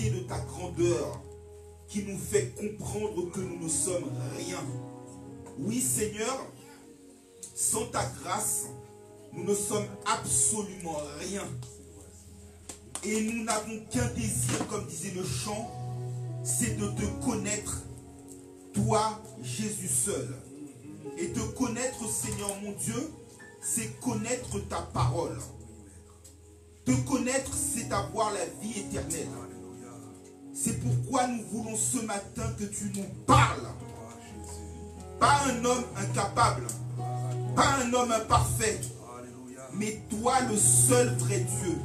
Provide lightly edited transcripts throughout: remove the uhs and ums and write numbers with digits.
l'immensité de ta grandeur qui nous fait comprendre que nous ne sommes rien. Oui, Seigneur, sans ta grâce, nous ne sommes absolument rien. Et nous n'avons qu'un désir, comme disait le chant, c'est de te connaître, toi, Jésus seul. Et te connaître, Seigneur mon Dieu, c'est connaître ta parole. Te connaître, c'est avoir la vie éternelle. C'est pourquoi nous voulons ce matin que tu nous parles. Pas un homme incapable, pas un homme imparfait, mais toi le seul vrai Dieu.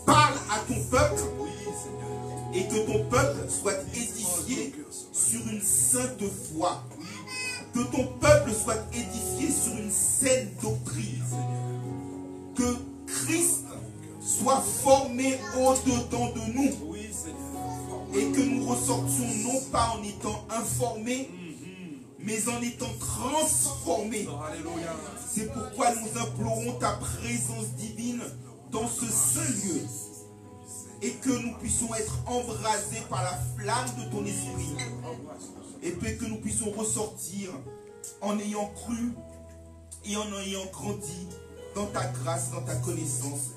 Parle à ton peuple et que ton peuple soit édifié sur une sainte foi. Que ton peuple soit édifié sur une saine doctrine. Que Christ soit formé au-dedans de nous. Et que nous ressortions non pas en étant informés, mais en étant transformés. C'est pourquoi nous implorons ta présence divine dans ce saint lieu. Et que nous puissions être embrasés par la flamme de ton esprit. Et puis que nous puissions ressortir en ayant cru et en ayant grandi dans ta grâce, dans ta connaissance.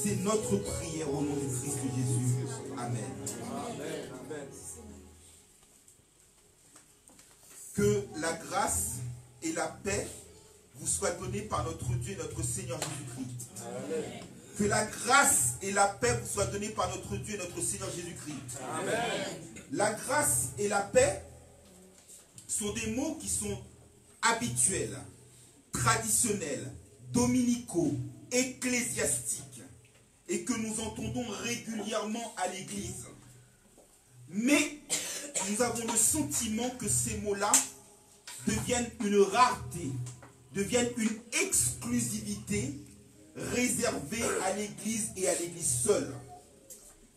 C'est notre prière au nom du Christ Jésus. Amen. Que la grâce et la paix vous soient données par notre Dieu et notre Seigneur Jésus-Christ. Que la grâce et la paix vous soient données par notre Dieu et notre Seigneur Jésus-Christ. La grâce et la paix sont des mots qui sont habituels, traditionnels, dominicaux, ecclésiastiques, et que nous entendons régulièrement à l'église. Mais nous avons le sentiment que ces mots-là deviennent une rareté, deviennent une exclusivité réservée à l'église et à l'église seule.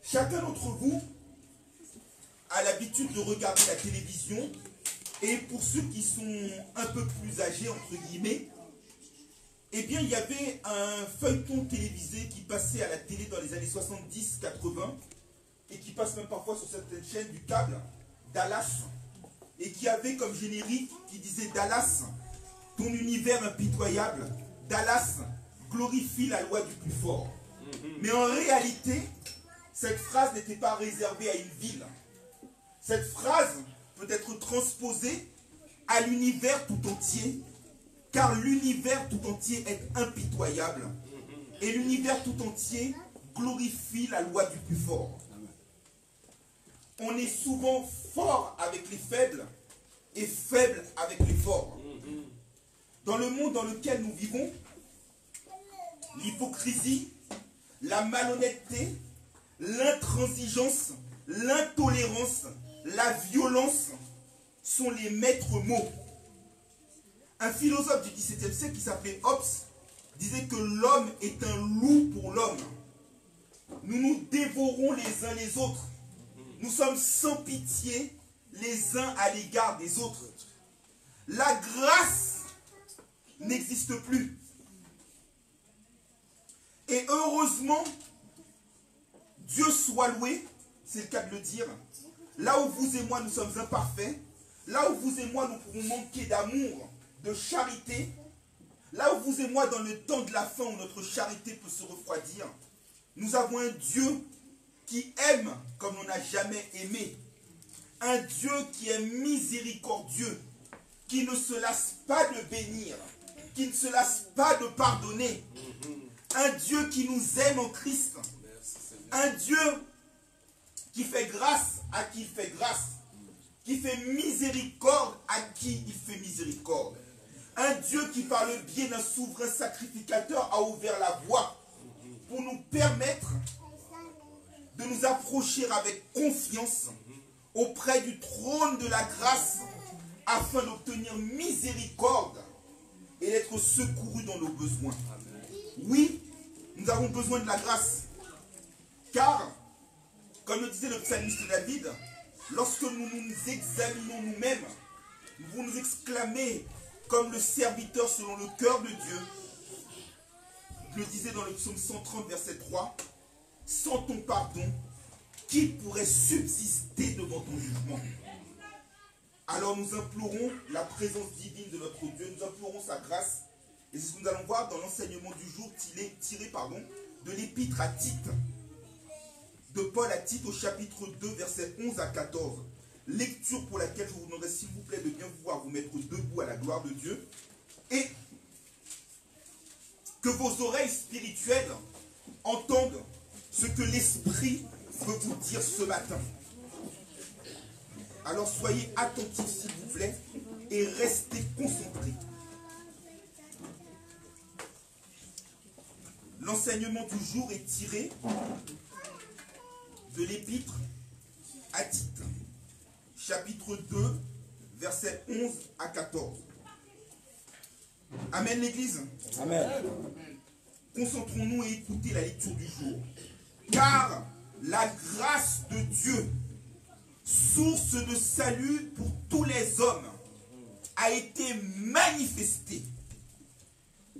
Chacun d'entre vous a l'habitude de regarder la télévision, et pour ceux qui sont un peu plus âgés, entre guillemets, eh bien, il y avait un feuilleton télévisé qui passait à la télé dans les années 70-80, et qui passe même parfois sur certaines chaînes du câble, Dallas, et qui avait comme générique qui disait: Dallas, ton univers impitoyable, Dallas glorifie la loi du plus fort. Mais en réalité, cette phrase n'était pas réservée à une ville. Cette phrase peut être transposée à l'univers tout entier, car l'univers tout entier est impitoyable, et l'univers tout entier glorifie la loi du plus fort. On est souvent fort avec les faibles et faible avec les forts. Dans le monde dans lequel nous vivons, l'hypocrisie, la malhonnêteté, l'intransigeance, l'intolérance, la violence sont les maîtres mots. Un philosophe du XVIIe siècle qui s'appelait Hobbes disait que l'homme est un loup pour l'homme. Nous nous dévorons les uns les autres. Nous sommes sans pitié les uns à l'égard des autres. La grâce n'existe plus. Et heureusement, Dieu soit loué, c'est le cas de le dire, là où vous et moi nous sommes imparfaits, là où vous et moi nous pouvons manquer d'amour, de charité, là où vous et moi dans le temps de la faim où notre charité peut se refroidir, nous avons un Dieu qui aime comme on n'a jamais aimé. Un Dieu qui est miséricordieux, qui ne se lasse pas de bénir, qui ne se lasse pas de pardonner. Un Dieu qui nous aime en Christ. Un Dieu qui fait grâce à qui il fait grâce. Qui fait miséricorde à qui il fait miséricorde. Un Dieu qui par le biais d'un souverain sacrificateur a ouvert la voie pour nous permettre de nous approcher avec confiance auprès du trône de la grâce afin d'obtenir miséricorde et d'être secourus dans nos besoins. Oui, nous avons besoin de la grâce. Car, comme le disait le psalmiste David, lorsque nous nous examinons nous-mêmes, nous pouvons nous exclamer comme le serviteur selon le cœur de Dieu. Je le disais dans le psaume 130, verset 3, sans ton pardon, qui pourrait subsister devant ton jugement? Alors nous implorons la présence divine de notre Dieu, nous implorons sa grâce. Et c'est ce que nous allons voir dans l'enseignement du jour tiré de l'épître à Tite, de Paul à Tite au chapitre 2, versets 11 à 14. Lecture pour laquelle je vous demanderai s'il vous plaît de bien pouvoir vous mettre debout à la gloire de Dieu. Et que vos oreilles spirituelles entendent ce que l'Esprit veut vous dire ce matin. Alors soyez attentifs s'il vous plaît et restez concentrés. L'enseignement du jour est tiré de l'épître à Tite, chapitre 2, versets 11 à 14. Amen l'église. Amen. Concentrons-nous et écoutez la lecture du jour. Car la grâce de Dieu, source de salut pour tous les hommes, a été manifestée.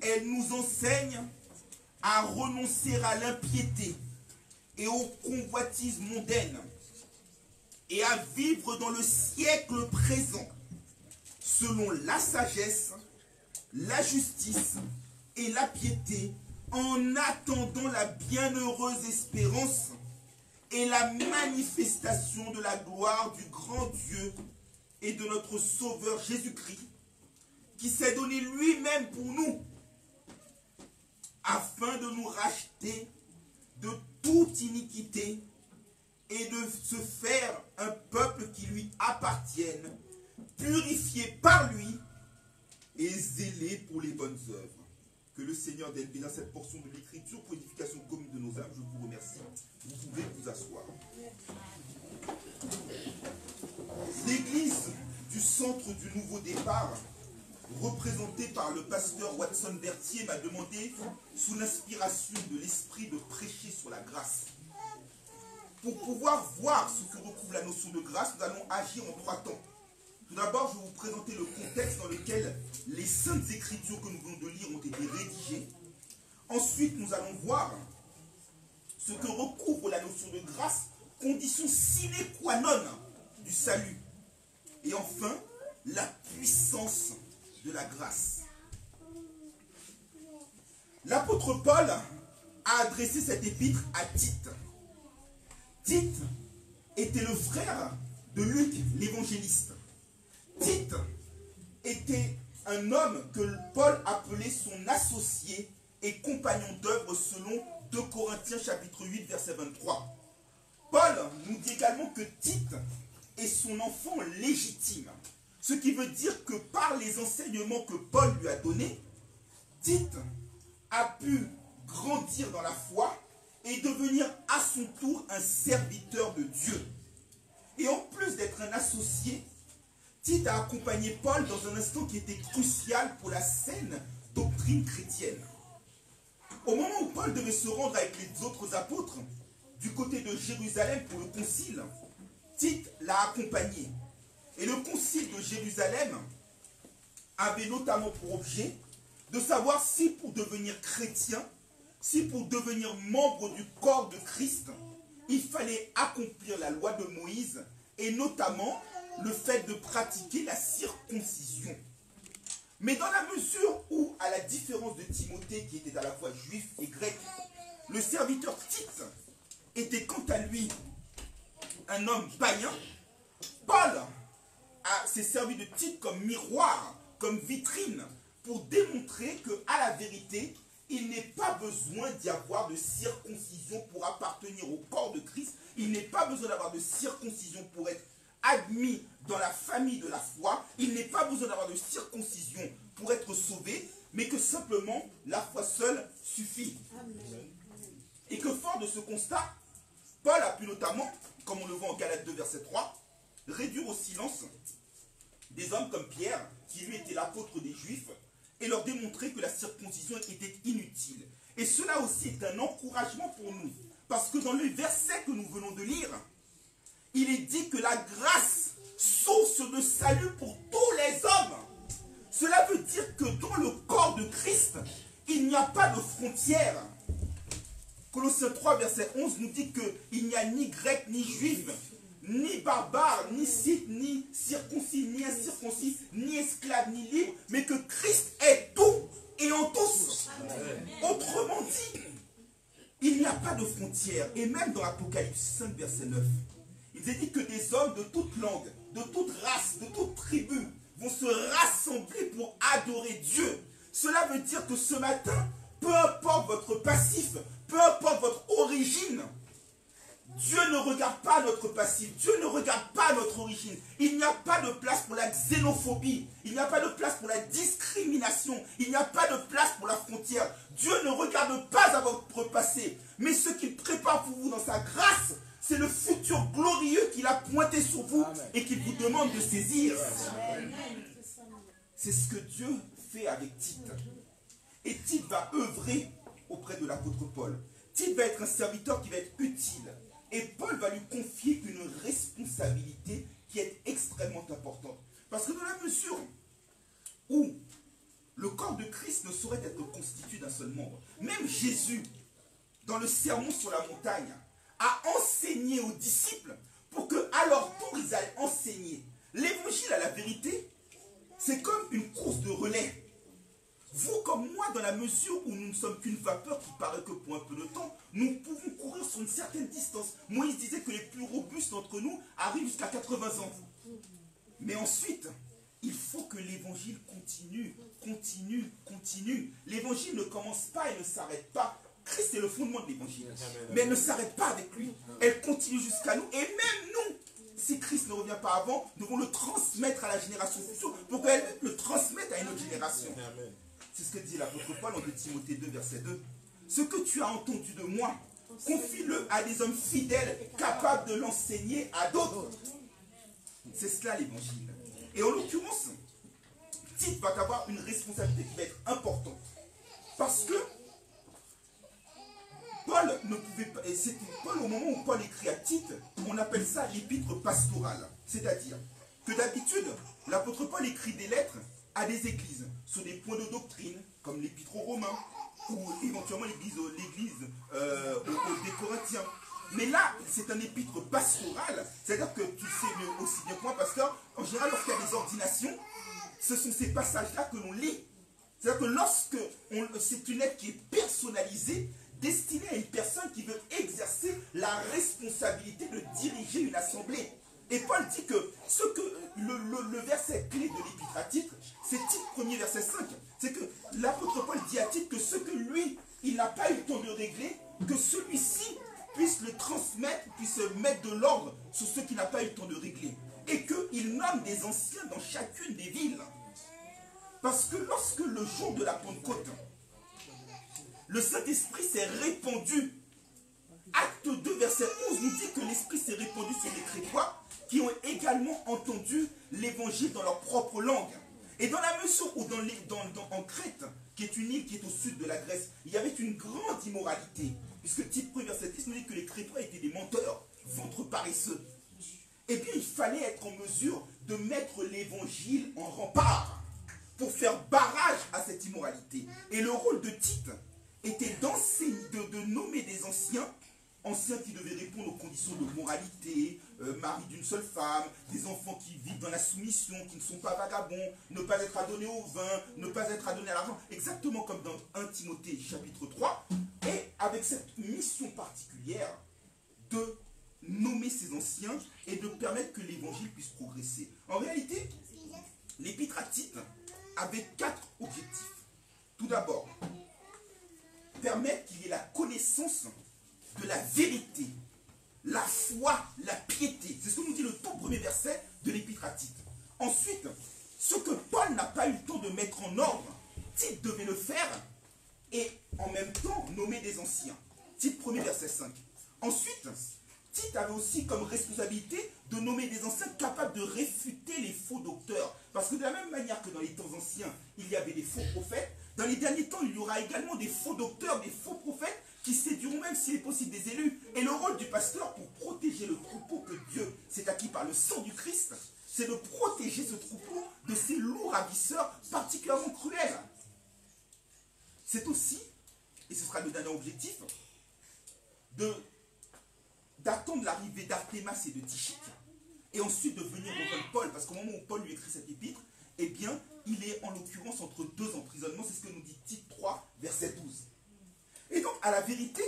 Elle nous enseigne à renoncer à l'impiété et aux convoitises mondaines et à vivre dans le siècle présent selon la sagesse, la justice et la piété, en attendant la bienheureuse espérance et la manifestation de la gloire du grand Dieu et de notre Sauveur Jésus-Christ, qui s'est donné lui-même pour nous, afin de nous racheter de toute iniquité et de se faire un peuple qui lui appartienne, purifié par lui et zélé pour les bonnes œuvres. Que le Seigneur donne bien cette portion de l'Écriture pour l'édification commune de nos âmes. Je vous remercie. Vous pouvez vous asseoir. L'église du centre du nouveau départ, représentée par le pasteur Watson Berthier, m'a demandé, sous l'inspiration de l'esprit, de prêcher sur la grâce. Pour pouvoir voir ce que recouvre la notion de grâce, nous allons agir en 3 temps. Tout d'abord, je vais vous présenter le contexte dans lequel les saintes écritures que nous venons de lire ont été rédigées. Ensuite, nous allons voir ce que recouvre la notion de grâce, condition sine qua non du salut. Et enfin, la puissance de la grâce. L'apôtre Paul a adressé cette épître à Tite. Tite était le frère de Luc l'évangéliste. Tite était un homme que Paul appelait son associé et compagnon d'œuvre selon 2 Corinthiens chapitre 8 verset 23. Paul nous dit également que Tite est son enfant légitime. Ce qui veut dire que par les enseignements que Paul lui a donnés, Tite a pu grandir dans la foi et devenir à son tour un serviteur de Dieu. Et en plus d'être un associé, Tite a accompagné Paul dans un instant qui était crucial pour la saine doctrine chrétienne. Au moment où Paul devait se rendre avec les autres apôtres du côté de Jérusalem pour le concile, Tite l'a accompagné. Et le concile de Jérusalem avait notamment pour objet de savoir si pour devenir chrétien, si pour devenir membre du corps de Christ, il fallait accomplir la loi de Moïse et notamment le fait de pratiquer la circoncision. Mais dans la mesure où, à la différence de Timothée qui était à la fois juif et grec, le serviteur Tite était quant à lui un homme païen, Paul s'est servi de Tite comme miroir, comme vitrine, pour démontrer qu'à la vérité, il n'est pas besoin d'y avoir de circoncision pour appartenir au corps de Christ. Il n'est pas besoin d'avoir de circoncision pour être admis dans la famille de la foi. Il n'est pas besoin d'avoir de circoncision pour être sauvé, mais que simplement la foi seule suffit. Amen. Et que fort de ce constat, Paul a pu notamment, comme on le voit en Galates 2 verset 3, réduire au silence des hommes comme Pierre, qui lui était l'apôtre des Juifs, et leur démontrer que la circoncision était inutile. Et cela aussi est un encouragement pour nous, parce que dans le verset que nous venons de lire, il est dit que la grâce, source de salut pour tous les hommes. Cela veut dire que dans le corps de Christ, il n'y a pas de frontières. Colossiens 3, verset 11 nous dit qu'il n'y a ni grec, ni juif, ni barbare, ni scythe, ni circoncis, ni incirconcis, ni esclave, ni libre, mais que Christ est tout et en tous. Autrement dit, il n'y a pas de frontières. Et même dans Apocalypse 5, verset 9, il est dit que des hommes de toute langue, de toute race, de toute tribu vont se rassembler pour adorer Dieu. Cela veut dire que ce matin, peu importe votre passif, peu importe votre origine, Dieu ne regarde pas notre passif, Dieu ne regarde pas notre origine. Il n'y a pas de place pour la xénophobie, il n'y a pas de place pour la discrimination, il n'y a pas de place pour la frontière. Dieu ne regarde pas à votre passé, mais ce qu'il prépare pour vous dans sa grâce, c'est le futur glorieux qu'il a pointé sur vous. Amen. Et qu'il vous demande de saisir. C'est ce que Dieu fait avec Tite. Et Tite va œuvrer auprès de l'apôtre Paul. Tite va être un serviteur qui va être utile. Et Paul va lui confier une responsabilité qui est extrêmement importante. Parce que dans la mesure où le corps de Christ ne saurait être constitué d'un seul membre, même Jésus, dans le sermon sur la montagne, a enseigné aux disciples pour qu'à leur tour, ils aillent enseigner. L'évangile à la vérité, c'est comme une course de relais. Vous comme moi, dans la mesure où nous ne sommes qu'une vapeur qui paraît que pour un peu de temps, nous pouvons courir sur une certaine distance. Moïse disait que les plus robustes d'entre nous arrivent jusqu'à 80 ans. Mais ensuite, il faut que l'évangile continue, continue, continue. L'évangile ne commence pas et ne s'arrête pas. Christ est le fondement de l'évangile. Mais elle ne s'arrête pas avec lui. Elle continue jusqu'à nous. Et même nous, si Christ ne revient pas avant, nous devons le transmettre à la génération future pour qu'elle le transmette à une autre génération. C'est ce que dit l'apôtre Paul en 2 Timothée 2, verset 2. Ce que tu as entendu de moi, confie-le à des hommes fidèles, capables de l'enseigner à d'autres. C'est cela l'évangile. Et en l'occurrence, Tite va avoir une responsabilité qui va être importante. Parce que Paul ne pouvait pas, et c'est Paul, au moment où Paul écrit à Tite, on appelle ça l'épître pastorale. C'est-à-dire que d'habitude, l'apôtre Paul écrit des lettres à des églises sur des points de doctrine, comme l'épître aux Romains, ou éventuellement l'église des Corinthiens. Mais là, c'est un épître pastoral, c'est-à-dire que tu sais aussi bien que moi, parce qu'en général, lorsqu'il y a des ordinations, ce sont ces passages-là que l'on lit. C'est-à-dire que lorsque c'est une lettre qui est personnalisée, destinée à une personne qui veut exercer la responsabilité de diriger une assemblée. Et Paul dit que le verset clé de l'épître à Tite, c'est Tite 1er verset 5. C'est que l'apôtre Paul dit à Tite que ce que lui, il n'a pas eu le temps de régler, que celui-ci puisse le transmettre, puisse mettre de l'ordre sur ce qu'il n'a pas eu le temps de régler. Et qu'il nomme des anciens dans chacune des villes. Parce que lorsque le jour de la Pentecôte, le Saint-Esprit s'est répandu, Acte 2, verset 11 nous dit que l'Esprit s'est répandu sur les Crétois qui ont également entendu l'évangile dans leur propre langue. Et dans la mesure où en Crète, qui est une île qui est au sud de la Grèce, il y avait une grande immoralité. Puisque Tite 1, verset 10 nous dit que les Crétois étaient des menteurs, ventres paresseux. Eh bien, il fallait être en mesure de mettre l'évangile en rempart pour faire barrage à cette immoralité. Et le rôle de Tite était de nommer des anciens qui devaient répondre aux conditions de moralité, mari d'une seule femme, des enfants qui vivent dans la soumission, qui ne sont pas vagabonds, ne pas être adonnés au vin, ne pas être adonnés à l'argent, exactement comme dans 1 Timothée chapitre 3, et avec cette mission particulière de nommer ces anciens et de permettre que l'évangile puisse progresser. En réalité, l'épître à Tite avait 4 objectifs. Tout d'abord, permettre qu'il y ait la connaissance de la vérité, la foi, la piété. C'est ce que nous dit le tout premier verset de l'épître à Tite. Ensuite, ce que Paul n'a pas eu le temps de mettre en ordre, Tite devait le faire et en même temps nommer des anciens. Tite 1er verset 5. Ensuite, Tite avait aussi comme responsabilité de nommer des anciens capables de réfuter les faux docteurs. Parce que de la même manière que dans les temps anciens, il y avait des faux prophètes, dans les derniers temps, il y aura également des faux docteurs, des faux prophètes qui séduiront même, s'il est possible, des élus. Et le rôle du pasteur pour protéger le troupeau que Dieu s'est acquis par le sang du Christ, c'est de protéger ce troupeau de ces loups ravisseurs particulièrement cruels. C'est aussi, et ce sera le dernier objectif, d'attendre l'arrivée d'Artémas et de Tychik, et ensuite de venir rejoindre Paul, parce qu'au moment où Paul lui écrit cette épître, eh bien, il est en l'occurrence entre deux emprisonnements, c'est ce que nous dit Tite 3, verset 12. Et donc, à la vérité,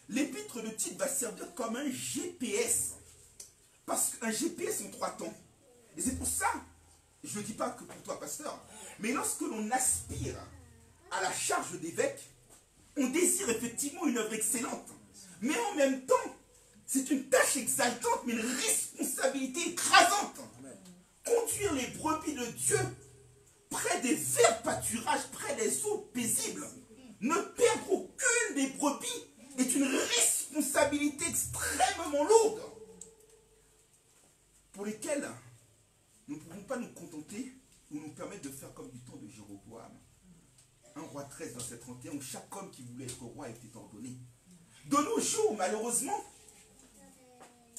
l'épître de Tite va servir comme un GPS, parce qu'un GPS en 3 temps. Et c'est pour ça, je ne dis pas que pour toi, pasteur, mais lorsque l'on aspire à la charge d'évêque, on désire effectivement une œuvre excellente. Mais en même temps, c'est une tâche exaltante, mais une responsabilité écrasante. Conduire les brebis de Dieu près des verts pâturages, près des eaux paisibles, ne perdre aucune des brebis est une responsabilité extrêmement lourde, pour lesquelles nous ne pouvons pas nous contenter ou nous permettre de faire comme du temps de Jéroboam. 1 Roi 13, verset 31, où chaque homme qui voulait être roi était ordonné. De nos jours, malheureusement,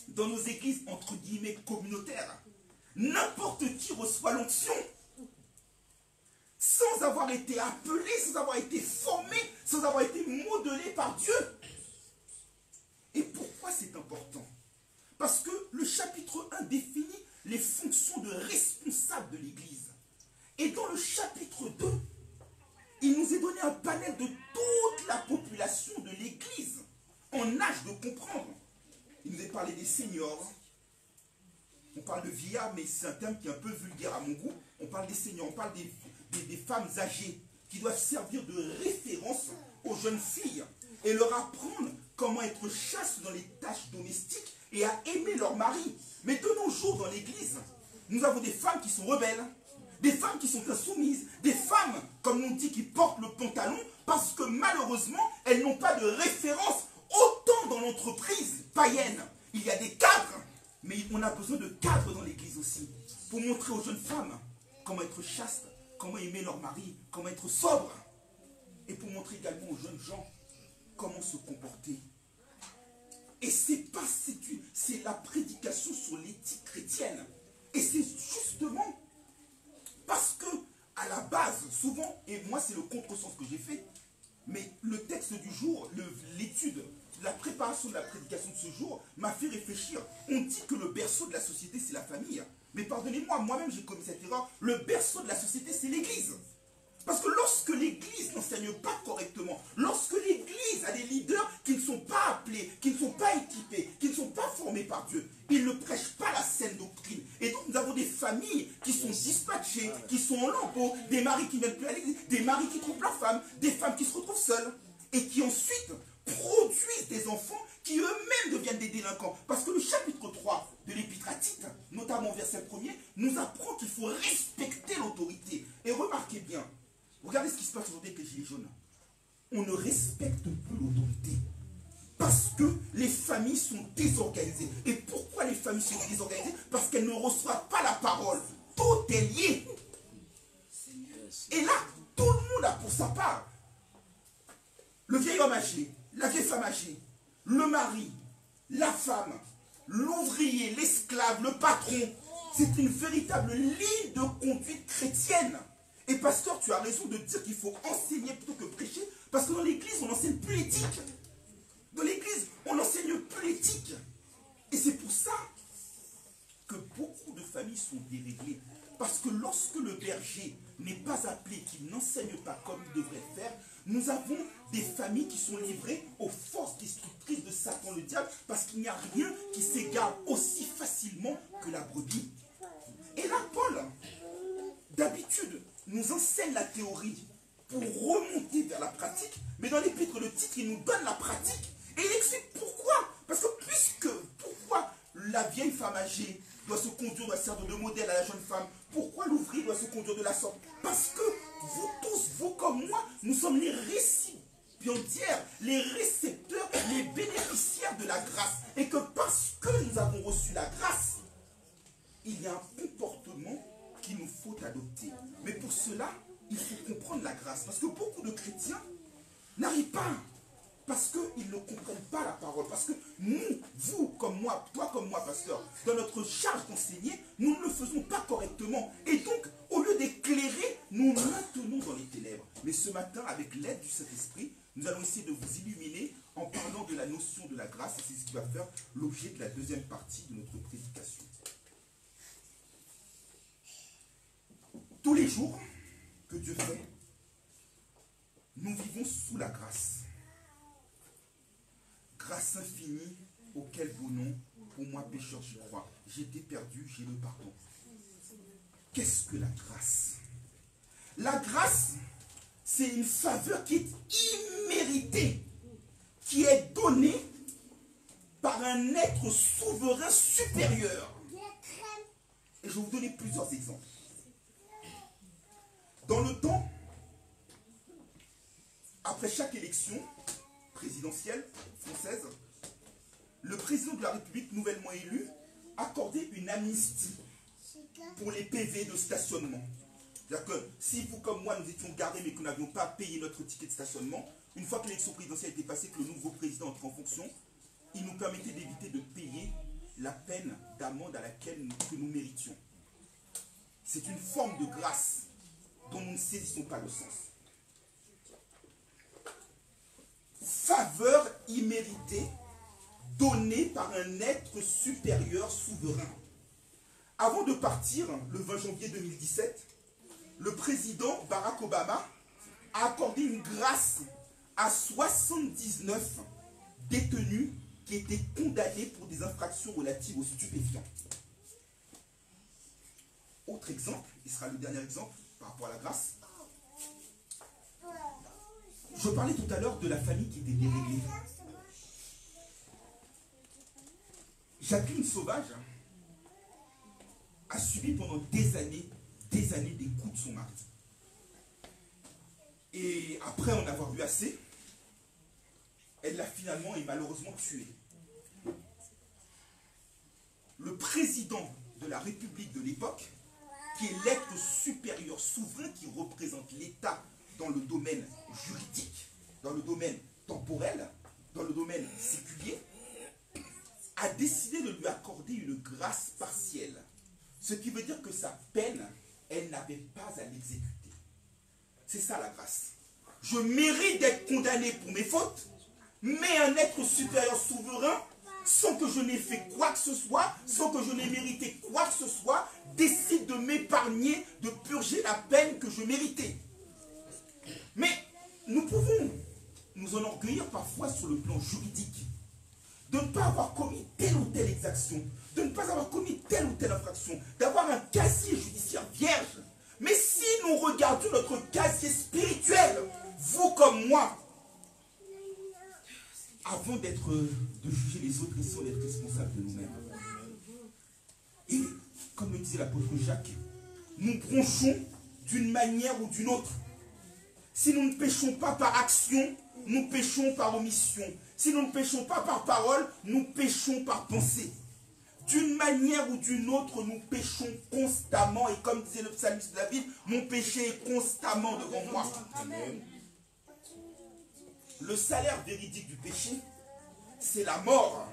dans nos églises, entre guillemets, communautaires, n'importe qui reçoit l'onction sans avoir été appelé, sans avoir été formé, sans avoir été modelé par Dieu. Et pourquoi c'est important? Parce que le chapitre 1 définit les fonctions de responsable de l'Église. Et dans le chapitre 2, il nous est donné un panel de toute la population de l'Église en âge de comprendre. Il nous est parlé des seniors. On parle de vieillards, mais c'est un terme qui est un peu vulgaire à mon goût. On parle des seniors, on parle des femmes âgées qui doivent servir de référence aux jeunes filles et leur apprendre comment être chastes dans les tâches domestiques et à aimer leur mari. Mais de nos jours dans l'Église, nous avons des femmes qui sont rebelles, des femmes qui sont insoumises, des femmes, comme on dit, qui portent le pantalon parce que malheureusement, elles n'ont pas de référence. Autant dans l'entreprise païenne, il y a des cadres, mais on a besoin de cadres dans l'Église aussi, pour montrer aux jeunes femmes comment être chastes, comment aimer leur mari, comment être sobre, et pour montrer également aux jeunes gens comment se comporter. Et c'est la prédication sur l'éthique chrétienne. Et c'est justement parce que, à la base, souvent, et moi c'est le contresens que j'ai fait, mais le texte du jour, l'étude, la préparation de la prédication de ce jour m'a fait réfléchir. On dit que le berceau de la société, c'est la famille. Mais pardonnez-moi, moi-même j'ai commis cette erreur. Le berceau de la société, c'est l'Église. Parce que lorsque l'Église n'enseigne pas correctement, lorsque l'Église a des leaders qui ne sont pas appelés, qui ne sont pas équipés, qui ne sont pas formés par Dieu, ils ne prêchent pas la saine doctrine. Et donc nous avons des familles qui sont dispatchées, qui sont en lambeaux, des maris qui ne viennent plus à l'Église, des maris qui trompent leur femme, des femmes qui se retrouvent seules et qui ensuite produisent des enfants qui eux-mêmes deviennent des délinquants. Parce que le chapitre 3 de l'Épître à Tite, notamment au verset 1er, nous apprend qu'il faut respecter l'autorité. Et remarquez bien, regardez ce qui se passe aujourd'hui avec les gilets jaunes. On ne respecte plus l'autorité. Parce que les familles sont désorganisées. Et pourquoi les familles sont désorganisées? Parce qu'elles ne reçoivent pas la parole. Tout est lié. Et là, tout le monde a pour sa part. Le vieil homme âgé, la vieille femme âgée, le mari, la femme, l'ouvrier, l'esclave, le patron. C'est une véritable ligne de conduite chrétienne. Et pasteur, tu as raison de dire qu'il faut enseigner plutôt que prêcher, parce que dans l'église, on n'enseigne plus l'éthique. Dans l'église, on n'enseigne plus l'éthique. Et c'est pour ça que beaucoup de familles sont déréglées. Parce que lorsque le berger n'est pas appelé, qu'il n'enseigne pas comme il devrait faire, nous avons des familles qui sont livrées aux forces destructrices de Satan le diable, parce qu'il n'y a rien qui s'égare aussi facilement que la brebis. Et là, Paul, d'habitude, nous enseigne la théorie pour remonter vers la pratique, mais dans l'épître de Tite, il nous donne la pratique. Et il explique pourquoi. Parce que pourquoi la vieille femme âgée doit se conduire, doit servir de modèle à la jeune femme? Pourquoi l'ouvrier doit se conduire de la sorte? Parce que vous tous, vous comme moi, nous sommes les récipiendaires, les récepteurs, les bénéficiaires de la grâce. Et que parce que nous avons reçu la grâce, il y a un comportement qu'il nous faut adopter. Mais pour cela, il faut comprendre la grâce. Parce que beaucoup de chrétiens n'arrivent pas. Parce qu'ils ne comprennent pas la parole. Parce que nous, vous comme moi, toi comme moi, pasteur, dans notre charge d'enseigner, nous ne le faisons pas correctement. Et donc, au lieu d'éclairer, nous nous maintenons dans les ténèbres. Mais ce matin, avec l'aide du Saint-Esprit, nous allons essayer de vous illuminer en parlant de la notion de la grâce, et c'est ce qui va faire l'objet de la deuxième partie de notre prédication. Tous les jours que Dieu fait, nous vivons sous la grâce. Grâce infinie, auquel bon nom, pour moi pécheur je crois. J'étais perdu, j'ai le pardon. Qu'est-ce que la grâce? La grâce, c'est une faveur qui est imméritée, qui est donnée par un être souverain supérieur. Et je vais vous donner plusieurs exemples. Dans le temps, après chaque élection présidentielle française, le président de la République nouvellement élu accordait une amnistie pour les PV de stationnement. C'est-à-dire que si vous comme moi nous étions gardés mais que nous n'avions pas payé notre ticket de stationnement, une fois que l'élection présidentielle était passée, que le nouveau président entre en fonction, il nous permettait d'éviter de payer la peine d'amende à laquelle que nous méritions. C'est une forme de grâce dont nous ne saisissons pas le sens. Faveur imméritée donnée par un être supérieur souverain. Avant de partir, le 20 janvier 2017, le président Barack Obama a accordé une grâce à 79 détenus qui étaient condamnés pour des infractions relatives aux stupéfiants. Autre exemple, il sera le dernier exemple par rapport à la grâce. Je parlais tout à l'heure de la famille qui était déréglée. Jacqueline Sauvage a subi pendant des années des coups de son mari. Et après en avoir eu assez, elle l'a finalement et malheureusement tué. Le président de la République de l'époque, qui est l'être supérieur souverain qui représente l'État dans le domaine juridique, dans le domaine temporel, dans le domaine séculier, a décidé de lui accorder une grâce partielle. Ce qui veut dire que sa peine, elle n'avait pas à l'exécuter. C'est ça la grâce. Je mérite d'être condamné pour mes fautes, mais un être supérieur souverain, sans que je n'ai fait quoi que ce soit, sans que je n'ai mérité quoi que ce soit, décide de m'épargner, de purger la peine que je méritais. Mais nous pouvons nous enorgueillir parfois sur le plan juridique, de ne pas avoir commis telle ou telle exaction, de ne pas avoir commis telle ou telle infraction, d'avoir un casier judiciaire vierge. Mais si nous regardons notre casier spirituel, vous comme moi, avant de juger les autres, essayons d'être responsables de nous-mêmes. Et, comme le disait l'apôtre Jacques, nous bronchons d'une manière ou d'une autre. Si nous ne péchons pas par action, nous péchons par omission. Si nous ne péchons pas par parole, nous péchons par pensée. D'une manière ou d'une autre, nous péchons constamment. Et comme disait le psalmiste David, mon péché est constamment devant moi. Amen. Le salaire véridique du péché, c'est la mort.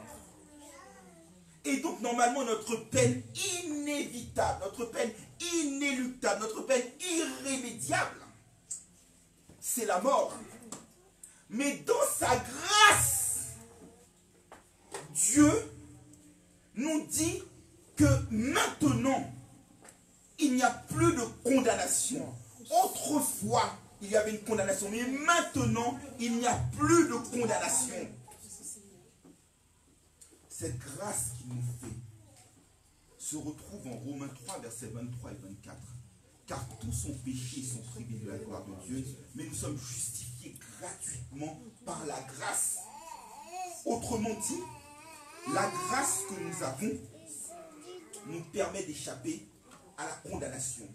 Et donc, normalement, notre peine inévitable, notre peine inéluctable, notre peine irrémédiable, c'est la mort. Mais dans sa grâce, Dieu nous dit que maintenant, il n'y a plus de condamnation. Autrefois, il y avait une condamnation, mais maintenant, il n'y a plus de condamnation. Cette grâce qu'il nous fait se retrouve en Romains 3, versets 23 et 24. Car tous sont péchés et sont privés de la gloire de Dieu, mais nous sommes justifiés gratuitement par la grâce. Autrement dit, la grâce que nous avons nous permet d'échapper à la condamnation.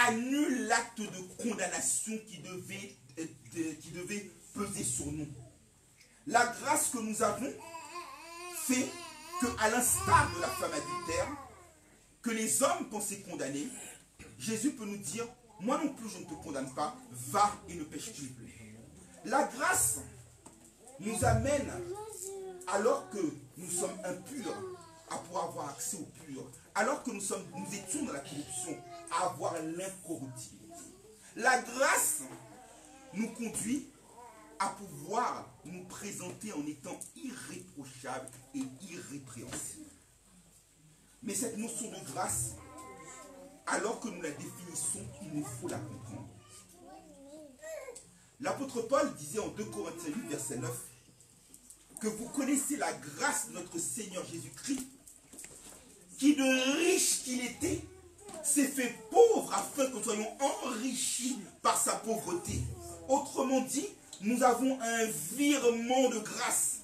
Annule l'acte de condamnation qui devait peser sur nous. La grâce que nous avons fait qu'à l'instar de la femme adultère, que les hommes pensaient condamnés, Jésus peut nous dire, moi non plus je ne te condamne pas, va et ne pêche plus. La grâce nous amène, alors que nous sommes impurs, à pouvoir avoir accès au pur. Alors que nous étions dans la corruption, à avoir l'incorruptibilité. La grâce nous conduit à pouvoir nous présenter en étant irréprochables et irrépréhensibles. Mais cette notion de grâce, alors que nous la définissons, il nous faut la comprendre. L'apôtre Paul disait en 2 Corinthiens 8, verset 9, que vous connaissez la grâce de notre Seigneur Jésus-Christ, qui de riche qu'il était, s'est fait pauvre afin que nous soyons enrichis par sa pauvreté. Autrement dit, nous avons un virement de grâce.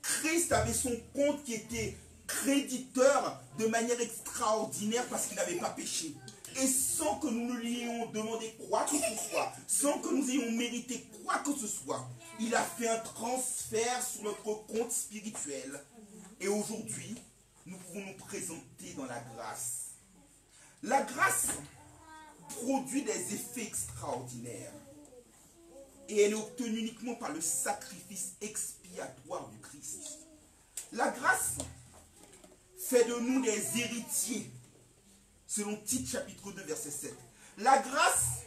Christ avait son compte qui était créditeur de manière extraordinaire parce qu'il n'avait pas péché. Et sans que nous ne lui ayons demandé quoi que ce soit, sans que nous ayons mérité quoi que ce soit, il a fait un transfert sur notre compte spirituel. Et aujourd'hui, nous pouvons nous présenter dans la grâce. La grâce produit des effets extraordinaires. Et elle est obtenue uniquement par le sacrifice expiatoire du Christ. La grâce fait de nous des héritiers, selon Tite chapitre 2 verset 7. La grâce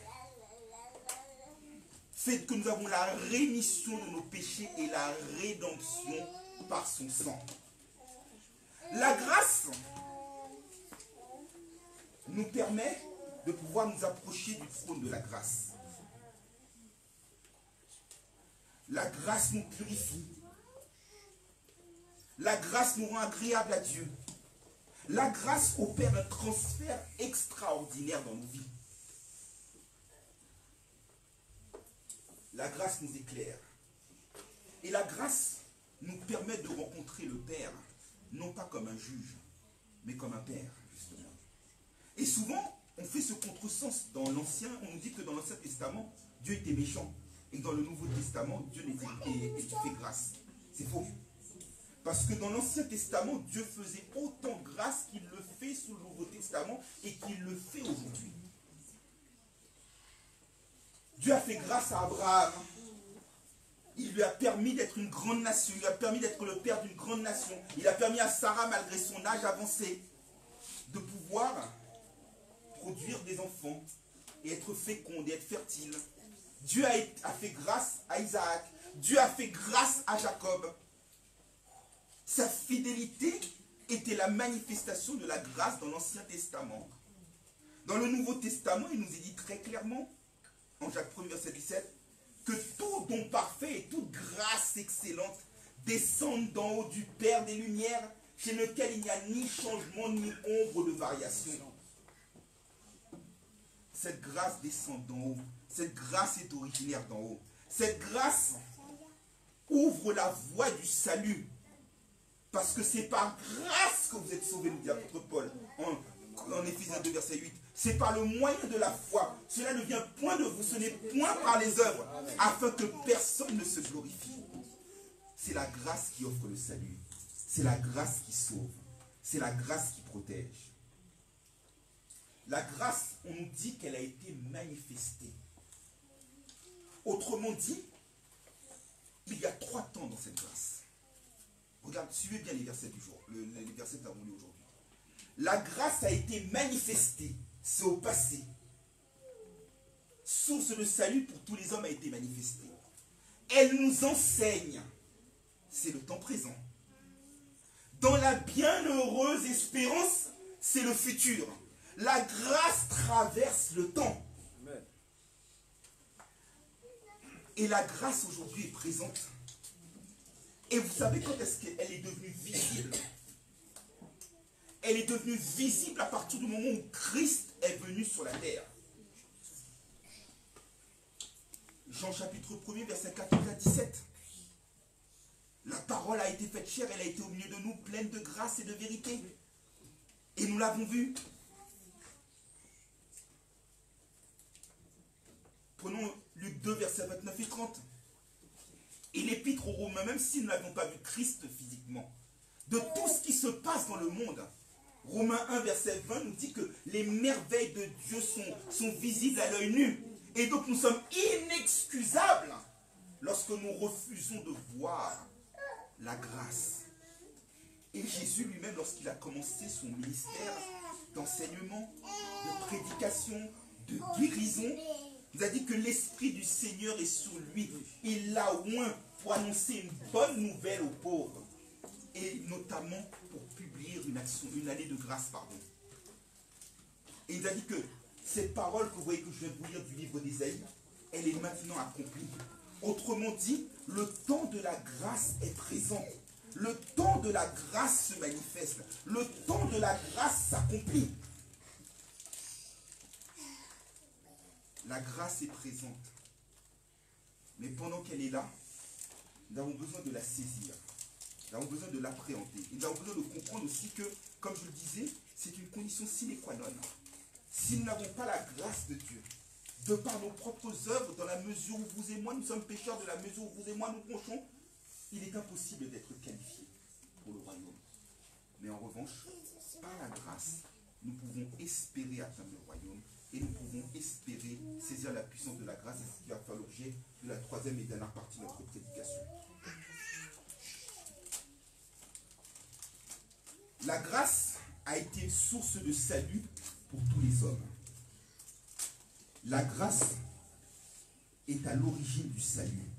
fait que nous avons la rémission de nos péchés et la rédemption par son sang. La grâce nous permet de pouvoir nous approcher du trône de la grâce. La grâce nous purifie. La grâce nous rend agréable à Dieu. La grâce opère un transfert extraordinaire dans nos vies. La grâce nous éclaire. Et la grâce nous permet de rencontrer le Père, non pas comme un juge, mais comme un Père, justement. Et souvent, on fait ce contresens. Dans l'Ancien, on nous dit que dans l'Ancien Testament, Dieu était méchant. Et dans le Nouveau Testament, Dieu fait grâce. C'est faux. Parce que dans l'Ancien Testament, Dieu faisait autant grâce qu'il le fait sous le Nouveau Testament et qu'il le fait aujourd'hui. Dieu a fait grâce à Abraham. Il lui a permis d'être une grande nation. Il lui a permis d'être le père d'une grande nation. Il a permis à Sarah, malgré son âge avancé, de pouvoir produire des enfants et être féconde et être fertile. Dieu a fait grâce à Isaac. Dieu a fait grâce à Jacob. Sa fidélité était la manifestation de la grâce dans l'Ancien Testament. Dans le Nouveau Testament, il nous est dit très clairement, en Jacques 1, verset 17, que tout don parfait et toute grâce excellente descendent d'en haut du Père des Lumières, chez lequel il n'y a ni changement ni ombre de variation. Cette grâce descend d'en haut. Cette grâce est originaire d'en haut. Cette grâce ouvre la voie du salut. Parce que c'est par grâce que vous êtes sauvés, nous dit l'apôtre Paul en Éphésiens 2, verset 8. C'est par le moyen de la foi. Cela ne vient point de vous, ce n'est point par les œuvres, afin que personne ne se glorifie. C'est la grâce qui offre le salut. C'est la grâce qui sauve. C'est la grâce qui protège. La grâce, on nous dit qu'elle a été manifestée. Autrement dit, il y a 3 temps dans cette grâce. Regarde, suivez bien les versets du jour, les versets que nous avons lus aujourd'hui. La grâce a été manifestée, c'est au passé. Source de salut pour tous les hommes a été manifestée. Elle nous enseigne, c'est le temps présent. Dans la bienheureuse espérance, c'est le futur. La grâce traverse le temps. Amen. Et la grâce aujourd'hui est présente. Et vous savez quand est-ce qu'elle est devenue visible? Elle est devenue visible à partir du moment où Christ est venu sur la terre. Jean chapitre 1er, verset 14 à 17. La parole a été faite chair, elle a été au milieu de nous, pleine de grâce et de vérité. Et nous l'avons vue. Prenons Luc 2, versets 29 et 30. Et l'épître aux Romains, même si nous n'avons pas vu Christ physiquement, de tout ce qui se passe dans le monde, Romains 1, verset 20 nous dit que les merveilles de Dieu sont visibles à l'œil nu. Et donc nous sommes inexcusables lorsque nous refusons de voir la grâce. Et Jésus lui-même, lorsqu'il a commencé son ministère d'enseignement, de prédication, de guérison, Il nous a dit que l'Esprit du Seigneur est sur lui. Il l'a oint pour annoncer une bonne nouvelle aux pauvres. Et notamment pour publier une année de grâce, pardon. Et il nous a dit que cette parole que vous voyez que je viens de vous lire du livre d'Ésaïe, elle est maintenant accomplie. Autrement dit, le temps de la grâce est présent. Le temps de la grâce se manifeste. Le temps de la grâce s'accomplit. La grâce est présente. Mais pendant qu'elle est là, nous avons besoin de la saisir. Nous avons besoin de l'appréhender. Nous avons besoin de comprendre aussi que, comme je le disais, c'est une condition sine qua non. Si nous n'avons pas la grâce de Dieu, de par nos propres œuvres, dans la mesure où vous et moi, nous sommes pécheurs, de la mesure où vous et moi, nous penchons, il est impossible d'être qualifié pour le royaume. Mais en revanche, par la grâce, nous pouvons espérer atteindre le royaume et nous pouvons espérer saisir la puissance de la grâce. C'est ce qui va faire l'objet de la troisième et dernière partie de notre prédication. La grâce a été source de salut pour tous les hommes. La grâce est à l'origine du salut.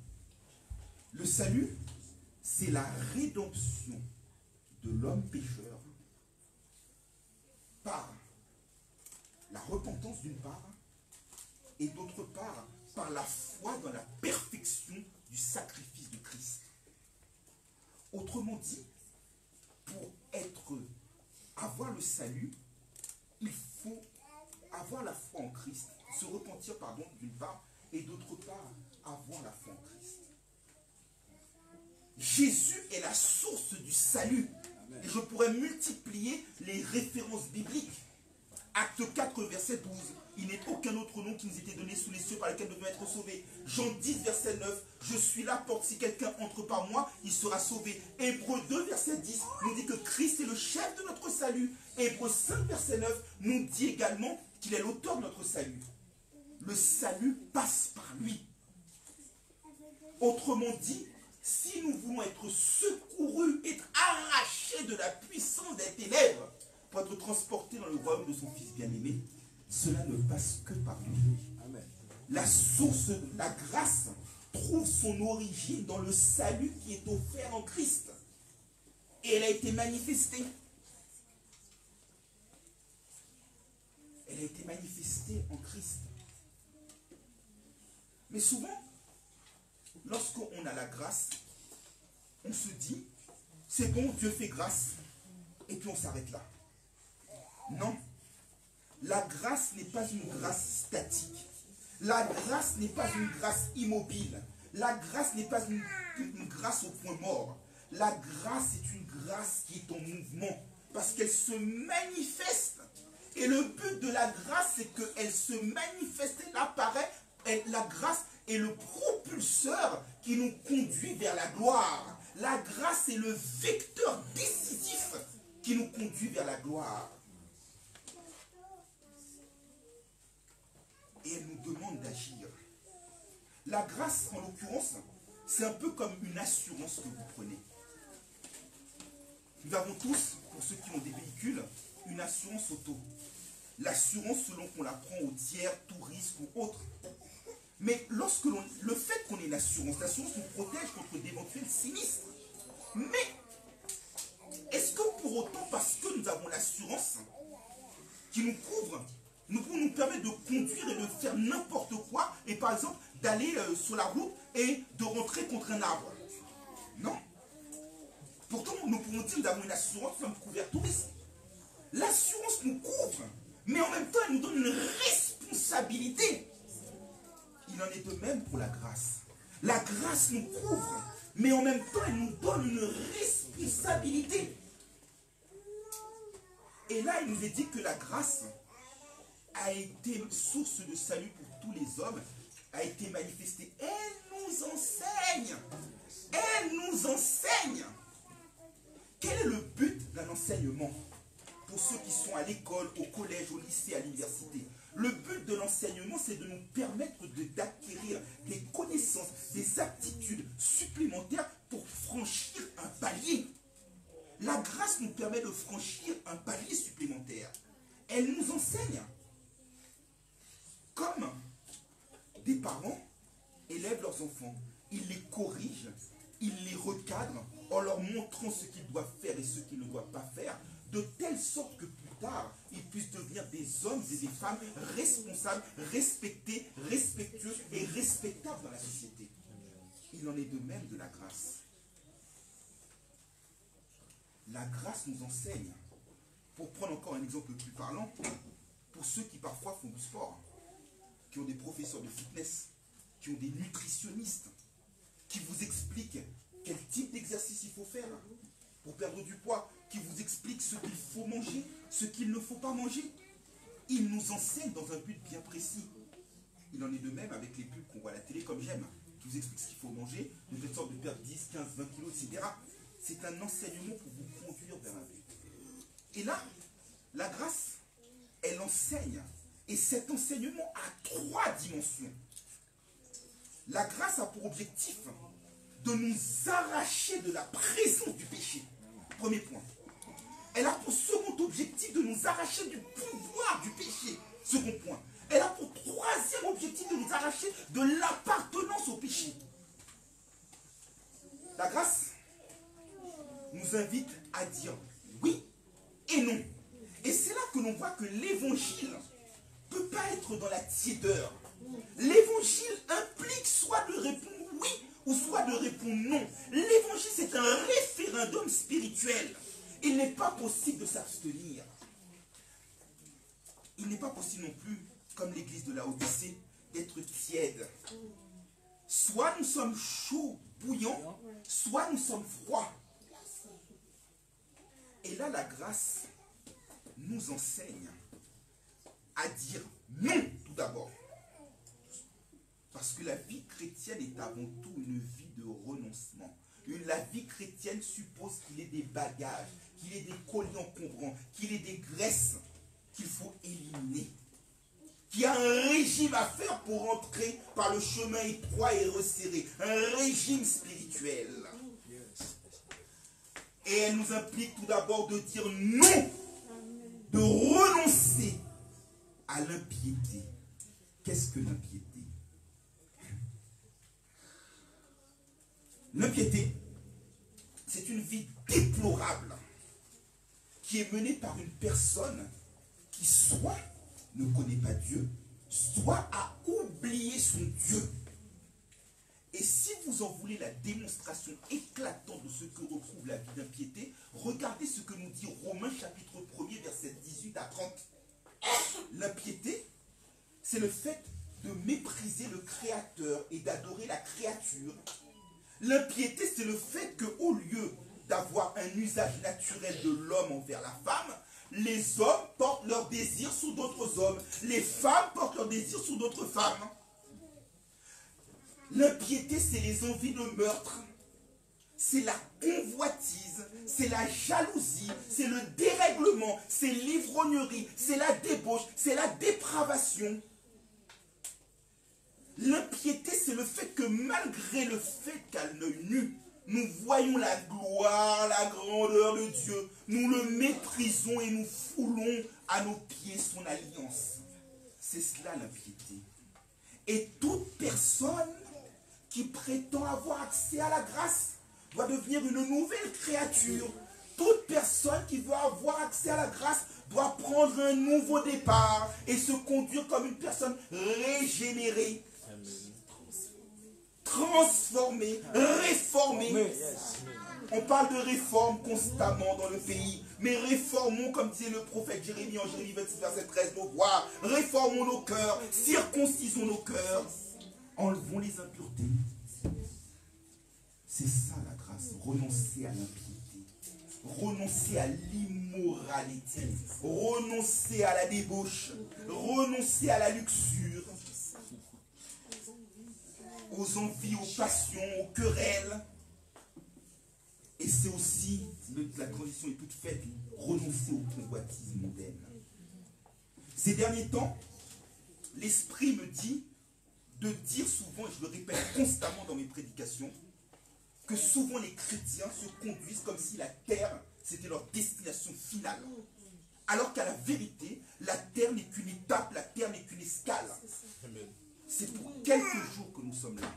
Le salut, c'est la rédemption de l'homme pécheur par la repentance d'une part et d'autre part par la foi dans la perfection du sacrifice de Christ. Autrement dit, pour avoir le salut, il faut avoir la foi en Christ, se repentir, pardon, d'une part, et d'autre part, avoir la foi en Christ. Jésus est la source du salut. Amen. Et je pourrais multiplier les références bibliques. Acte 4, verset 12. Il n'est aucun autre nom qui nous était donné sous les cieux par lequel nous devons être sauvés. Jean 10, verset 9. Je suis la porte. Si quelqu'un entre par moi, il sera sauvé. Hébreux 2, verset 10 nous dit que Christ est le chef de notre salut. Hébreux 5, verset 9 nous dit également qu'il est l'auteur de notre salut. Le salut passe par lui. Autrement dit, si nous voulons être secourus, être arrachés de la puissance des ténèbres, pour être transportés dans le royaume de son Fils bien-aimé, cela ne passe que par lui. Amen. La source de la grâce trouve son origine dans le salut qui est offert en Christ. Et elle a été manifestée. Elle a été manifestée en Christ. Mais souvent, lorsqu'on a la grâce, on se dit, c'est bon, Dieu fait grâce, et puis on s'arrête là. Non. La grâce n'est pas une grâce statique. La grâce n'est pas une grâce immobile. La grâce n'est pas une grâce au point mort. La grâce est une grâce qui est en mouvement, parce qu'elle se manifeste. Et le but de la grâce, c'est qu'elle se manifeste, elle apparaît. La grâce est le propulseur qui nous conduit vers la gloire. La grâce est le vecteur décisif qui nous conduit vers la gloire. Et elle nous demande d'agir. La grâce, en l'occurrence, c'est un peu comme une assurance que vous prenez. Nous avons tous, pour ceux qui ont des véhicules, une assurance auto. L'assurance selon qu'on la prend au tiers, tout risque ou autre. Mais le fait qu'on ait une assurance, l'assurance nous protège contre d'éventuels sinistres. Mais, est-ce que pour autant, parce que nous avons l'assurance qui nous couvre, nous pouvons nous permettre de conduire et de faire n'importe quoi, et par exemple, d'aller sur la route et de rentrer contre un arbre? Non. Pourtant, nous pouvons dire que nous avons une assurance, nous sommes couverts tout risque. L'assurance nous couvre, mais en même temps, elle nous donne une responsabilité. Il en est de même pour la grâce. La grâce nous couvre, mais en même temps, elle nous donne une responsabilité. Et là, il nous est dit que la grâce a été source de salut pour tous les hommes, a été manifestée. Elle nous enseigne. Elle nous enseigne. Quel est le but d'un enseignement? Pour ceux qui sont à l'école, au collège, au lycée, à l'université. Le but de l'enseignement, c'est de nous permettre d'acquérir des connaissances, des aptitudes supplémentaires pour franchir un palier. La grâce nous permet de franchir un palier supplémentaire. Elle nous enseigne. Comme enfants, il les corrige, il les recadre en leur montrant ce qu'ils doivent faire et ce qu'ils ne doivent pas faire, de telle sorte que plus tard, ils puissent devenir des hommes et des femmes responsables, respectés, respectueux et respectables dans la société. Il en est de même de la grâce. La grâce nous enseigne, pour prendre encore un exemple plus parlant, pour ceux qui parfois font du sport, qui ont des professeurs de fitness, qui ont des nutritionnistes, qui vous expliquent quel type d'exercice il faut faire pour perdre du poids, qui vous expliquent ce qu'il faut manger, ce qu'il ne faut pas manger. Ils nous enseignent dans un but bien précis. Il en est de même avec les pubs qu'on voit à la télé, comme j'aime, qui vous expliquent ce qu'il faut manger, de telle sorte de perdre 10, 15, 20 kilos, etc. C'est un enseignement pour vous conduire vers un but. Et là, la grâce, elle enseigne. Et cet enseignement a 3 dimensions. La grâce a pour objectif de nous arracher de la présence du péché. Premier point. Elle a pour second objectif de nous arracher du pouvoir du péché. Second point. Elle a pour troisième objectif de nous arracher de l'appartenance au péché. La grâce nous invite à dire oui et non. Et c'est là que l'on voit que l'évangile ne peut pas être dans la tiédeur. L'évangile implique soit de répondre oui ou soit de répondre non. L'évangile, c'est un référendum spirituel. Il n'est pas possible de s'abstenir. Il n'est pas possible non plus, comme l'église de la Odyssée, d'être tiède. Soit nous sommes chauds, bouillants, soit nous sommes froids. Et là, la grâce nous enseigne à dire non tout d'abord. Parce que la vie chrétienne est avant tout une vie de renoncement. La vie chrétienne suppose qu'il y ait des bagages, qu'il y ait des colis encombrants, qu'il y ait des graisses qu'il faut éliminer. Qu'il y a un régime à faire pour entrer par le chemin étroit et resserré. Un régime spirituel. Et elle nous implique tout d'abord de dire non, de renoncer à l'impiété. Qu'est-ce que l'impiété? L'impiété, c'est une vie déplorable qui est menée par une personne qui soit ne connaît pas Dieu, soit a oublié son Dieu. Et si vous en voulez la démonstration éclatante de ce que retrouve la vie d'impiété, regardez ce que nous dit Romains chapitre 1er, versets 18 à 30. L'impiété, c'est le fait de mépriser le Créateur et d'adorer la créature. L'impiété, c'est le fait qu'au lieu d'avoir un usage naturel de l'homme envers la femme, les hommes portent leur désir sur d'autres hommes. Les femmes portent leur désir sur d'autres femmes. L'impiété, c'est les envies de meurtre. C'est la convoitise, c'est la jalousie, c'est le dérèglement, c'est l'ivrognerie, c'est la débauche, c'est la dépravation. L'impiété, c'est le fait que malgré le fait qu'à l'œil nu, nous voyons la gloire, la grandeur de Dieu, nous le méprisons et nous foulons à nos pieds son alliance. C'est cela l'impiété. Et toute personne qui prétend avoir accès à la grâce doit devenir une nouvelle créature. Toute personne qui veut avoir accès à la grâce doit prendre un nouveau départ et se conduire comme une personne régénérée, transformée, réformée. On parle de réforme constamment dans le pays, mais réformons, comme disait le prophète Jérémie en Jérémie 26, verset 13, nos voix. Réformons nos cœurs, circoncisons nos cœurs, enlevons les impuretés. C'est ça la grâce, renoncer à l'impiété, renoncer à l'immoralité, renoncer à la débauche, renoncer à la luxure, aux envies, aux passions, aux querelles. Et c'est aussi, la condition est toute faite, renoncer aux convoitises mondaines. Ces derniers temps, l'Esprit me dit de dire souvent, et je le répète constamment dans mes prédications, que souvent les chrétiens se conduisent comme si la terre, c'était leur destination finale. Alors qu'à la vérité, la terre n'est qu'une étape, la terre n'est qu'une escale. C'est pour quelques jours que nous sommes là.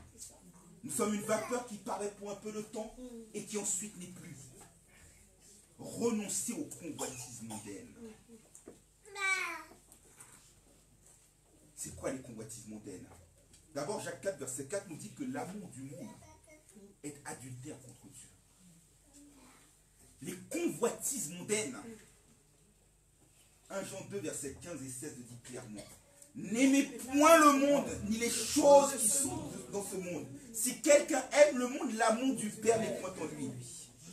sommes une vapeur qui paraît pour un peu de temps et qui ensuite n'est plus. Renoncez aux convoitises mondaines. C'est quoi les convoitises mondaines? D'abord, Jacques 4, verset 4 nous dit que l'amour du monde est adultère contre Dieu. Les convoitises mondaines. 1 Jean 2, verset 15 et 16 dit clairement: n'aimez point le monde, ni les choses qui sont dans ce monde. Si quelqu'un aime le monde, l'amour du Père n'est point en lui.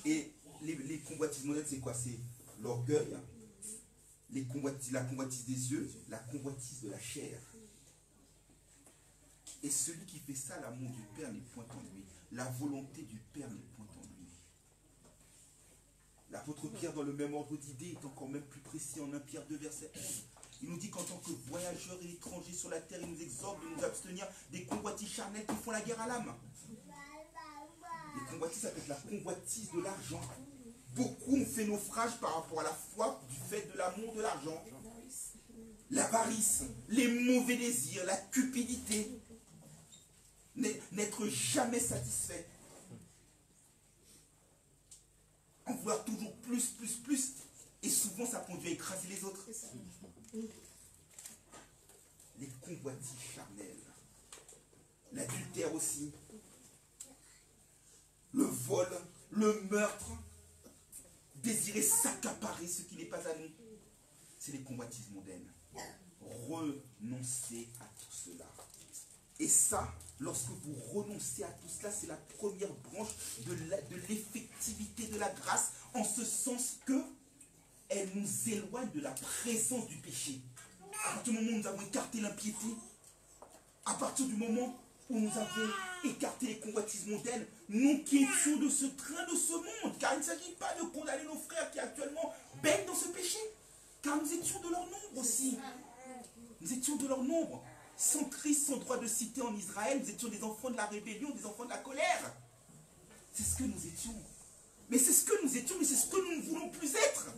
Et les convoitises mondaines, c'est quoi? C'est l'orgueil, la convoitise des yeux, la convoitise de la chair. Et celui qui fait ça, l'amour du Père n'est point en lui. La volonté du Père n'est point en lui. L'apôtre Pierre, dans le même ordre d'idée, est encore même plus précis en 1 Pierre 2, verset 11. Il nous dit qu'en tant que voyageurs et étrangers sur la terre, il nous exhorte de nous abstenir des convoitises charnelles qui font la guerre à l'âme. Les convoitises, ça peut être la convoitise de l'argent. Beaucoup ont fait naufrage par rapport à la foi du fait de l'amour de l'argent. L'avarice, les mauvais désirs, la cupidité. N'être jamais satisfait. En vouloir toujours plus. Et souvent, ça conduit à écraser les autres. Les convoitises charnelles. L'adultère aussi. Le vol, le meurtre. Désirer s'accaparer ce qui n'est pas à nous. C'est les convoitises mondaines. Renoncez à tout cela. Et ça, lorsque vous renoncez à tout cela, c'est la première branche de l'effectivité de la grâce, en ce sens que elle nous éloigne de la présence du péché. À partir du moment où nous avons écarté l'impiété, à partir du moment où nous avons écarté les convoitises mondaines, nous qui étions de ce train de ce monde, car il ne s'agit pas de condamner nos frères qui actuellement baignent dans ce péché, car nous étions de leur nombre aussi. Nous étions de leur nombre. Sans Christ, sans droit de cité en Israël, nous étions des enfants de la rébellion, des enfants de la colère. C'est ce que nous étions. Mais c'est ce que nous étions, mais c'est ce que nous ne voulons plus être.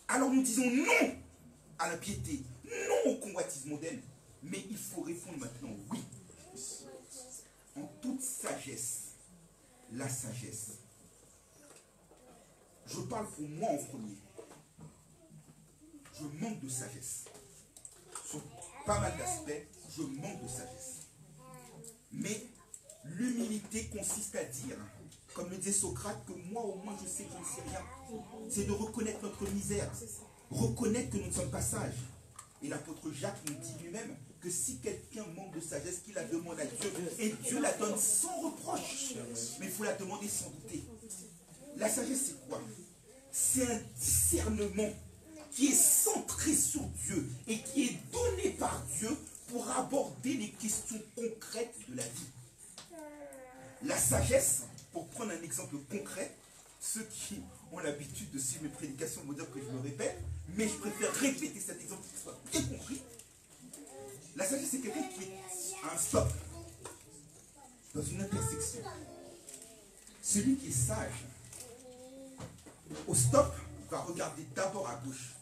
Alors nous disons non à l'impiété, non aux convoitises mondaines. Mais il faut répondre maintenant oui. En toute sagesse, la sagesse. Je parle pour moi en premier. Je manque de sagesse. Sur pas mal d'aspects, je manque de sagesse. Mais l'humilité consiste à dire, comme le disait Socrate, que moi au moins je sais que je ne sais rien. C'est de reconnaître notre misère, reconnaître que nous ne sommes pas sages. Et l'apôtre Jacques nous dit lui-même que si quelqu'un manque de sagesse, qu'il la demande à Dieu, et Dieu la donne sans reproche. Mais il faut la demander sans douter. La sagesse, c'est quoi? C'est un discernement qui est centré sur Dieu et qui est donné par Dieu pour aborder les questions concrètes de la vie. La sagesse, pour prendre un exemple concret, ceux qui ont l'habitude de suivre mes prédications vont dire que je me répète, mais je préfère répéter cet exemple pour qu'il soit bien compris. La sagesse, c'est quelqu'un qui est à un stop, dans une intersection. Celui qui est sage, au stop, va regarder d'abord à gauche,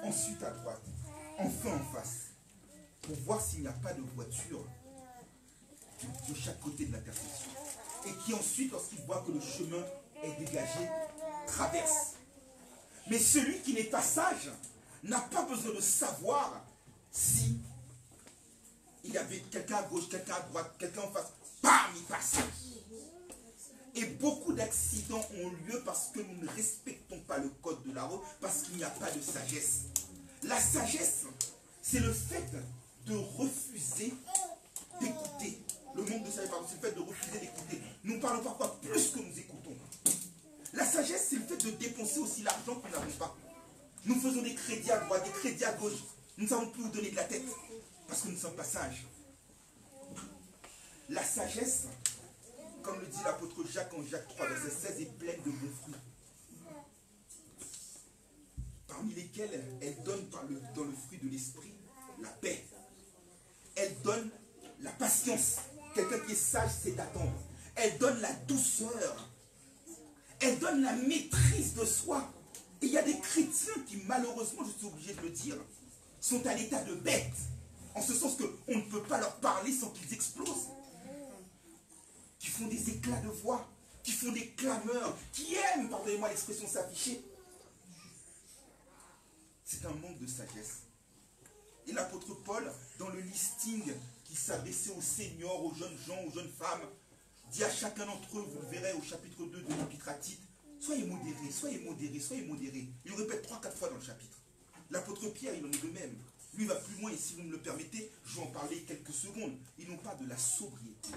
ensuite à droite, enfin en face, pour voir s'il n'y a pas de voiture de chaque côté de l'intersection. Et qui ensuite, lorsqu'il voit que le chemin est dégagé, traverse. Mais celui qui n'est pas sage n'a pas besoin de savoir si il y avait quelqu'un à gauche, quelqu'un à droite, quelqu'un en face. Bam, il passe. Et beaucoup d'accidents ont lieu parce que nous ne respectons pas le code de la route, parce qu'il n'y a pas de sagesse. La sagesse, c'est le fait de refuser d'écouter. Le manque de sagesse, c'est le fait de refuser d'écouter. Nous ne parlons parfois plus que nous écoutons. La sagesse, c'est le fait de dépenser aussi l'argent que nous n'avons pas. Nous faisons des crédits à droite, des crédits à gauche. Nous ne savons plus où donner de la tête, parce que nous ne sommes pas sages. La sagesse, comme le dit l'apôtre Jacques en Jacques 3, verset 16, est pleine de bons fruits. Parmi lesquels elle donne dans le fruit de l'esprit la paix. Elle donne la patience. Quelqu'un qui est sage, c'est d'attendre. Elle donne la douceur. Elle donne la maîtrise de soi. Et il y a des chrétiens qui, malheureusement, je suis obligé de le dire, sont à l'état de bêtes. En ce sens qu'on ne peut pas leur parler sans qu'ils explosent. font des éclats de voix, qui font des clameurs, qui aiment, pardonnez-moi l'expression, s'afficher. C'est un manque de sagesse. Et l'apôtre Paul, dans le listing qui s'adressait aux seniors, aux jeunes gens, aux jeunes femmes, dit à chacun d'entre eux, vous le verrez au chapitre 2 de l'épître à Tite, soyez modérés, soyez modérés, soyez modérés. Il le répète 3-4 fois dans le chapitre. L'apôtre Pierre, il en est de même. Lui va plus loin et si vous me le permettez, je vais en parler quelques secondes. Il nous parle de la sobriété.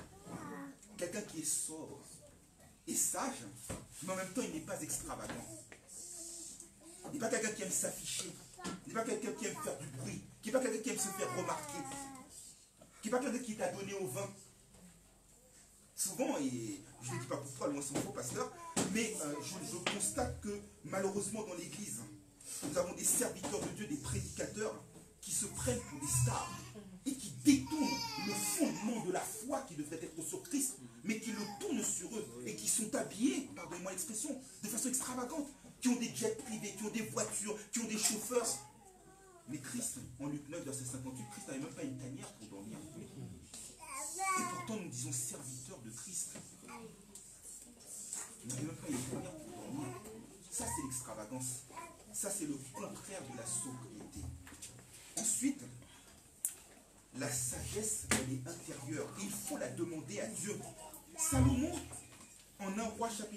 Quelqu'un qui est sobre et sage, mais en même temps il n'est pas extravagant. Il n'est pas quelqu'un qui aime s'afficher. Il n'est pas quelqu'un qui aime faire du bruit. Qui n'est pas quelqu'un qui aime se faire remarquer. Qui n'est pas quelqu'un qui t'a donné au vin. Souvent, et je ne dis pas pour toi, moi c'est mon faux pasteur, mais je constate que malheureusement dans l'église, nous avons des serviteurs de Dieu, des prédicateurs, qui se prennent pour des stars et qui détournent le fondement de la foi qui devrait être sur Christ, mais qui le tournent sur eux et qui sont habillés, pardonnez-moi l'expression, de façon extravagante, qui ont des jets privés, qui ont des voitures, qui ont des chauffeurs. Mais Christ, en Luc 9, verset 58, Christ n'avait même pas une tanière pour dormir. Et pourtant, nous disons serviteurs de Christ. Il n'avait même pas une tanière pour dormir. Ça, c'est l'extravagance. Ça, c'est le contraire de la sobriété. Ensuite, la sagesse, elle est intérieure. Il faut la demander à Dieu. Salomon, en 1 Roi chapitre